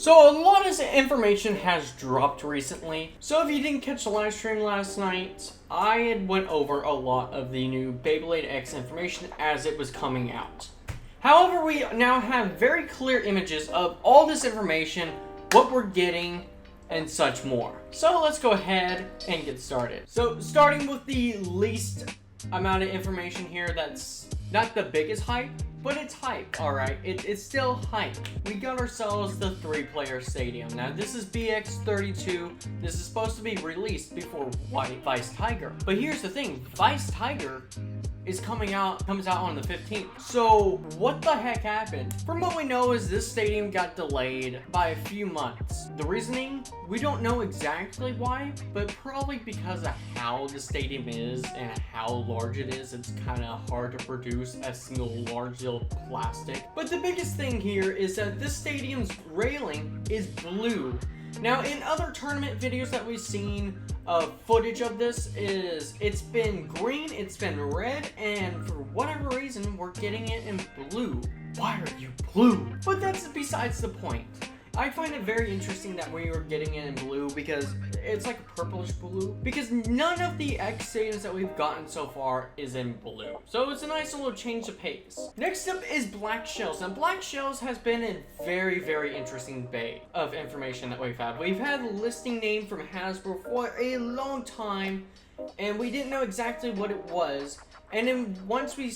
So a lot of information has dropped recently. So if you didn't catch the live stream last night, I had went over a lot of the new Beyblade X information as it was coming out. However, we now have very clear images of all this information, what we're getting, and such more. So let's go ahead and get started. So starting with the least amount of information here, that's not the biggest hype, but it's hype, alright? It's still hype. We got ourselves the 3-player stadium. Now this is BX32. This is supposed to be released before Vice Tiger. But here's the thing, Vice Tiger comes out on the 15th. So what the heck happened? From what we know is this stadium got delayed by a few months. The reasoning, we don't know exactly why, but probably because of how the stadium is and how large it is. It's kind of hard to produce a single large deal of plastic. But the biggest thing here is that this stadium's railing is blue. Now in other tournament videos that we've seen, footage of this it's been green, it's been red, and for whatever reason we're getting it in blue. Why are you blue? But that's besides the point. I find it very interesting that we were getting it in blue because it's like a purplish blue, because none of the X stadiums that we've gotten so far is in blue. So it's a nice little change of pace. Next up is Black Shells. Now Black Shells has been a very, very interesting bay of information that we've had. We've had a listing name from Hasbro for a long time, and we didn't know exactly what it was. And then once we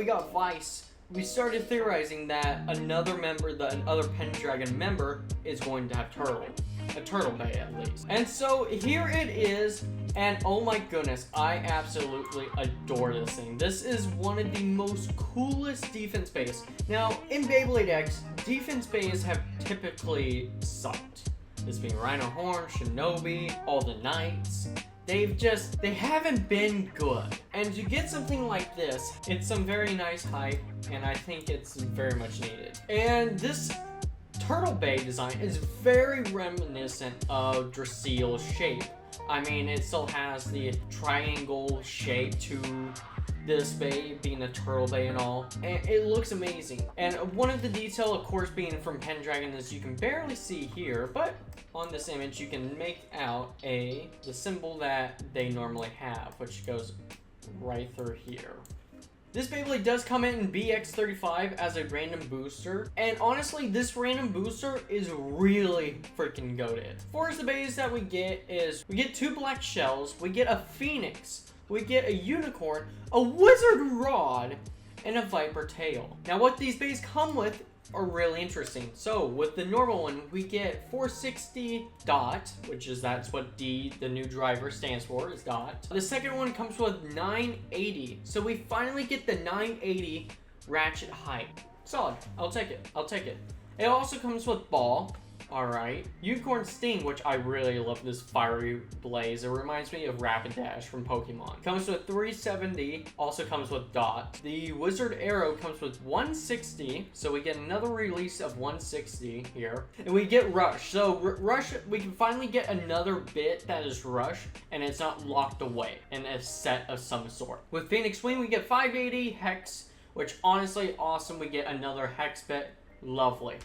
got Vice, we started theorizing that another member, the other Pendragon member, is going to have a turtle bay at least. And so here it is, and oh my goodness, I absolutely adore this thing. This is one of the most coolest defense bays. Now, in Beyblade X, defense bays have typically sucked. This being Rhino Horn, Shinobi, all the Knights. They haven't been good. And to get something like this, it's some very nice hype, and I think it's very much needed. And this turtle bay design is very reminiscent of Draceel's shape. I mean, it still has the triangle shape to this bay, being a turtle bay and all, and it looks amazing. And one of the detail, of course, being from Pendragon, is you can barely see here, but on this image you can make out the symbol that they normally have, which goes right through here. This Beyblade does come in BX35 as a random booster, and honestly, this random booster is really freaking goated. For the bays that we get is, we get 2 Black Shells, we get a Phoenix, we get a Unicorn, a Wizard Rod, and a Viper Tail. Now what these bays come with are really interesting. So with the normal one, we get 460 dot, that's what the new driver stands for, is dot. The second one comes with 980. So we finally get the 980 ratchet height. Solid. I'll take it. It also comes with ball. Alright. Unicorn Sting, which I really love this fiery blaze. It reminds me of Rapidash from Pokemon. Comes with 370, also comes with dot. The Wizard Arrow comes with 160, so we get another release of 160 here. And we get Rush. So Rush, we can finally get another bit that is Rush, and it's not locked away in a set of some sort. With Phoenix Wing, we get 580 Hex, which honestly awesome. We get another Hex bit. Lovely.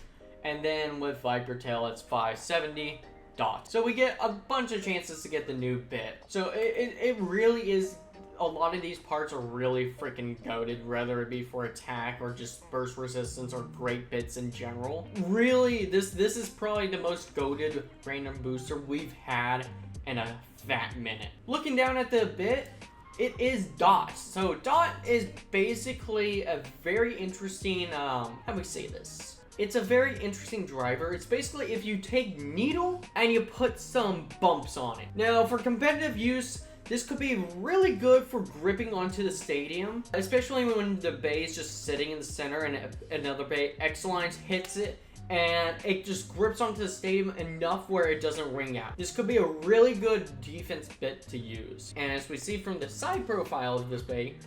And then with Viper Tail, it's 570 dot. So we get a bunch of chances to get the new bit. So it really is, a lot of these parts are really freaking goated, whether it be for attack or just burst resistance or great bits in general. Really, this is probably the most goated random booster we've had in a fat minute. Looking down at the bit, it is dot. So dot is basically a very interesting, how do we say this? It's a very interesting driver. It's basically if you take needle and you put some bumps on it. Now, for competitive use, this could be really good for gripping onto the stadium, especially when the bay is just sitting in the center and another bay, X-Lines, hits it and it just grips onto the stadium enough where it doesn't ring out. This could be a really good defense bit to use. And as we see from the side profile of this bay,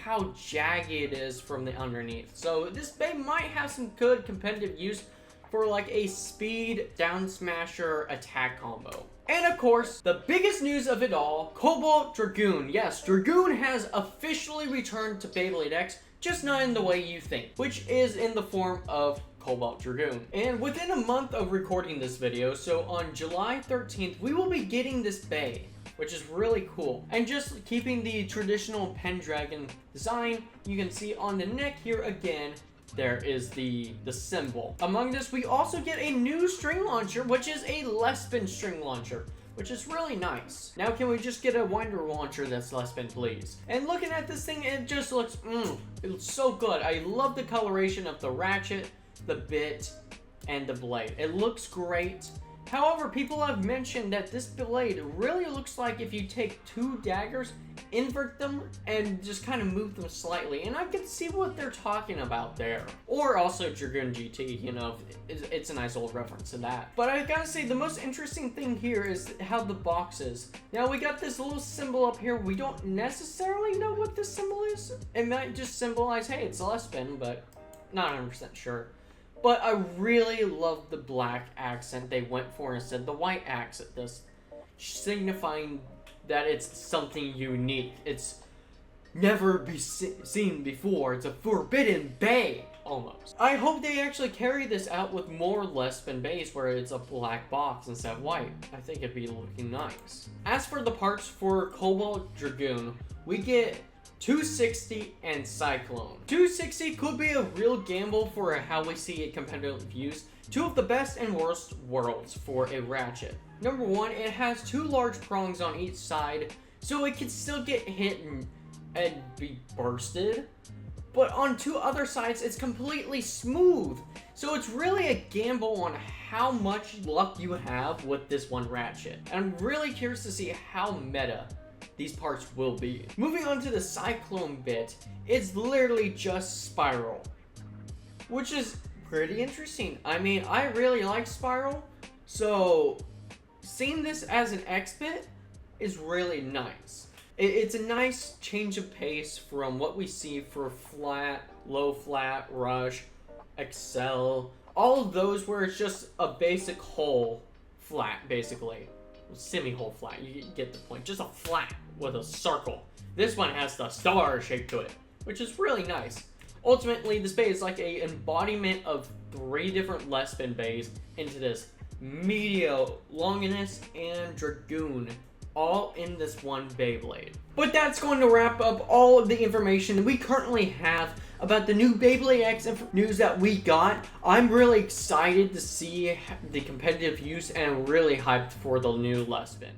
how jagged it is from the underneath. So this bay might have some good competitive use for like a speed down smasher attack combo. And of course, the biggest news of it all, Cobalt Dragoon. Yes, Dragoon has officially returned to Beyblade X, just not in the way you think, which is in the form of Cobalt Dragoon. And within a month of recording this video, so on July 13th, we will be getting this Bey, which is really cool. And just keeping the traditional Pendragon design, you can see on the neck here again, there is the symbol. Among this, we also get a new string launcher, which is a less spin string launcher, which is really nice. Now, can we just get a winder launcher that's less spin, please? And looking at this thing, it just looks, it looks so good. I love the coloration of the ratchet, the bit, and the blade. It looks great. However, people have mentioned that this blade really looks like if you take two daggers, invert them, and just kind of move them slightly. And I can see what they're talking about there. Or also Dragoon GT, you know, it's a nice old reference to that. But I gotta say, the most interesting thing here is how the box is. Now, we got this little symbol up here. We don't necessarily know what this symbol is. It might just symbolize, hey, it's a less spin, but not 100% sure. But I really love the black accent they went for instead of the white accent, this signifying that it's something unique. It's never be seen before. It's a forbidden Bey, almost. I hope they actually carry this out with more less spin Beys where it's a black box instead of white. I think it'd be looking nice. As for the parts for Cobalt Dragoon, we get 260 and Cyclone. 260 could be a real gamble for how we see it competitive use. Two of the best and worst worlds for a ratchet. Number one, it has two large prongs on each side, so it can still get hit and be bursted. But on two other sides, it's completely smooth. So it's really a gamble on how much luck you have with this one ratchet. And I'm really curious to see how meta these parts will be. Moving on to the Cyclone bit, it's literally just Spiral, which is pretty interesting. I mean, I really like Spiral, so seeing this as an X bit is really nice. It's a nice change of pace from what we see for flat, low flat, rush, excel, all of those where it's just a basic hole flat, basically. Semi-hole flat, you get the point. Just a flat with a circle. This one has the star shape to it, which is really nice. Ultimately, this Bey is like a embodiment of 3 different less spin Beys into this Meteor, Longinus, and Dragoon, all in this one Beyblade. But that's going to wrap up all of the information we currently have about the new Beyblade X news that we got. I'm really excited to see the competitive use and really hyped for the new less spin.